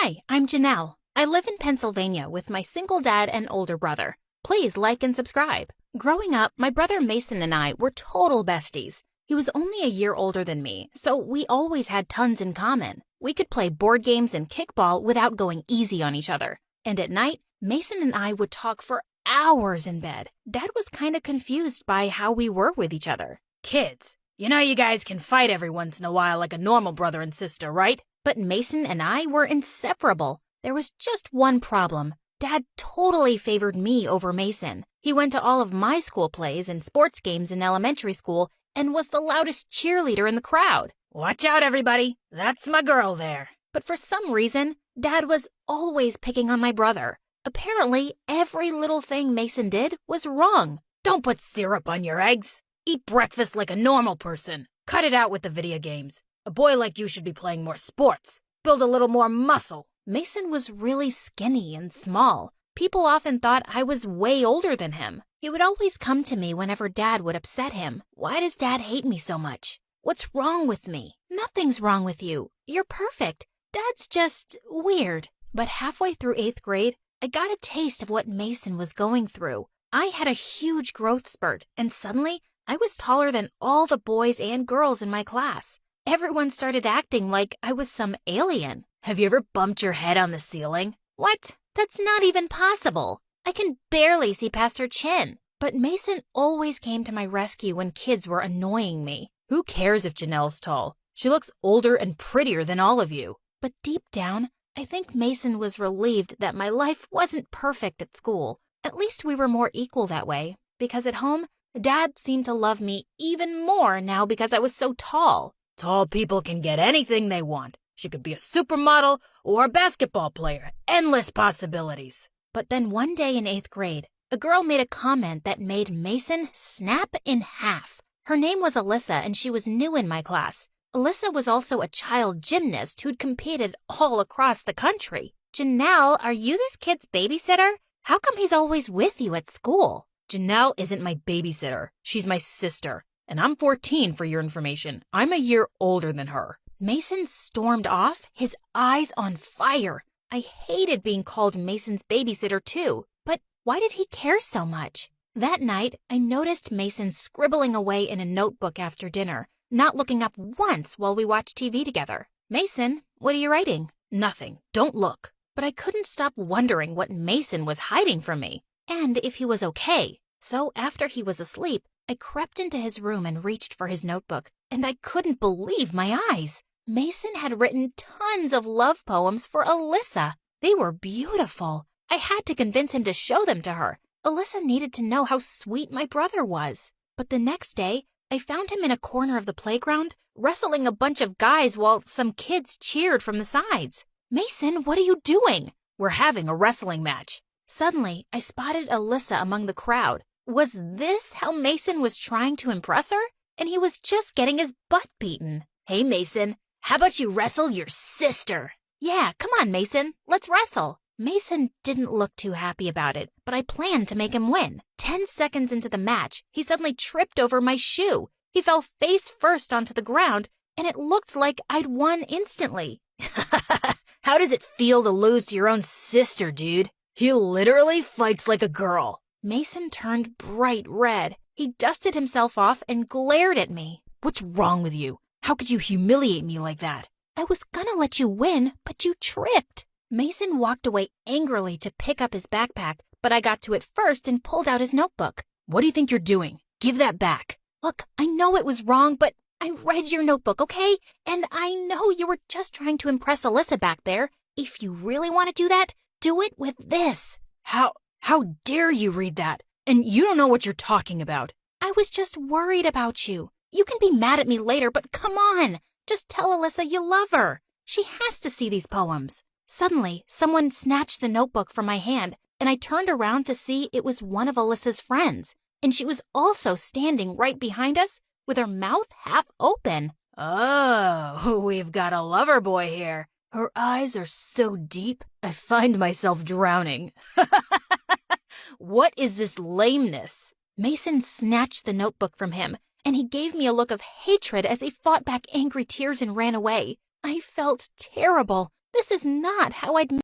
Hi, I'm Janelle. I live in Pennsylvania with my single dad and older brother. Please like and subscribe. Growing up, my brother Mason and I were total besties. He was only a year older than me, so we always had tons in common. We could play board games and kickball without going easy on each other. And at night, Mason and I would talk for hours in bed. Dad was kind of confused by how we were with each other. Kids, you know you guys can fight every once in a while like a normal brother and sister, right? But Mason and I were inseparable. There was just one problem. Dad totally favored me over Mason. He went to all of my school plays and sports games in elementary school and was the loudest cheerleader in the crowd. Watch out, everybody. That's my girl there. But for some reason, Dad was always picking on my brother. Apparently, every little thing Mason did was wrong. Don't put syrup on your eggs. Eat breakfast like a normal person. Cut it out with the video games. A boy like you should be playing more sports. Build a little more muscle. Mason was really skinny and small. People often thought I was way older than him. He would always come to me whenever Dad would upset him. Why does Dad hate me so much? What's wrong with me? Nothing's wrong with you. You're perfect. Dad's just weird. But halfway through 8th grade, I got a taste of what Mason was going through. I had a huge growth spurt, and suddenly I was taller than all the boys and girls in my class. Everyone started acting like I was some alien. Have you ever bumped your head on the ceiling? What? That's not even possible. I can barely see past her chin. But Mason always came to my rescue when kids were annoying me. Who cares if Janelle's tall? She looks older and prettier than all of you. But deep down, I think Mason was relieved that my life wasn't perfect at school. At least we were more equal that way, because at home, Dad seemed to love me even more now because I was so tall. Tall people can get anything they want. She could be a supermodel or a basketball player. Endless possibilities. But then one day in 8th grade, a girl made a comment that made Mason snap in half. Her name was Alyssa, and she was new in my class. Alyssa was also a child gymnast who'd competed all across the country. Janelle, are you this kid's babysitter? How come he's always with you at school? Janelle isn't my babysitter. She's my sister. And I'm 14 for your information. I'm a year older than her. Mason stormed off, his eyes on fire. I hated being called Mason's babysitter too, but why did he care so much? That night, I noticed Mason scribbling away in a notebook after dinner, not looking up once while we watched TV together. Mason, what are you writing? Nothing. Don't look. But I couldn't stop wondering what Mason was hiding from me, and if he was okay. So after he was asleep, I crept into his room and reached for his notebook, and I couldn't believe my eyes. Mason had written tons of love poems for Alyssa. They were beautiful. I had to convince him to show them to her. Alyssa needed to know how sweet my brother was. But the next day, I found him in a corner of the playground, wrestling a bunch of guys while some kids cheered from the sides. Mason, what are you doing? We're having a wrestling match. Suddenly, I spotted Alyssa among the crowd. Was this how Mason was trying to impress her? And he was just getting his butt beaten. Hey, Mason, how about you wrestle your sister? Yeah, come on, Mason. Let's wrestle. Mason didn't look too happy about it, but I planned to make him win. 10 seconds into the match, he suddenly tripped over my shoe. He fell face first onto the ground, and it looked like I'd won instantly. How does it feel to lose to your own sister, dude? He literally fights like a girl. Mason turned bright red. He dusted himself off and glared at me. What's wrong with you? How could you humiliate me like that? I was gonna let you win, but you tripped. Mason walked away angrily to pick up his backpack, but I got to it first and pulled out his notebook. What do you think you're doing? Give that back. Look, I know it was wrong, but I read your notebook, okay? And I know you were just trying to impress Alyssa back there. If you really want to do that, do it with this. How dare you read that? And you don't know what you're talking about. I was just worried about you. You can be mad at me later, but come on. Just tell Alyssa you love her. She has to see these poems. Suddenly, someone snatched the notebook from my hand, and I turned around to see it was one of Alyssa's friends. And she was also standing right behind us with her mouth half open. Oh, we've got a lover boy here. Her eyes are so deep, I find myself drowning. What is this lameness? Mason snatched the notebook from him, and he gave me a look of hatred as he fought back angry tears and ran away. I felt terrible. This is not how I'd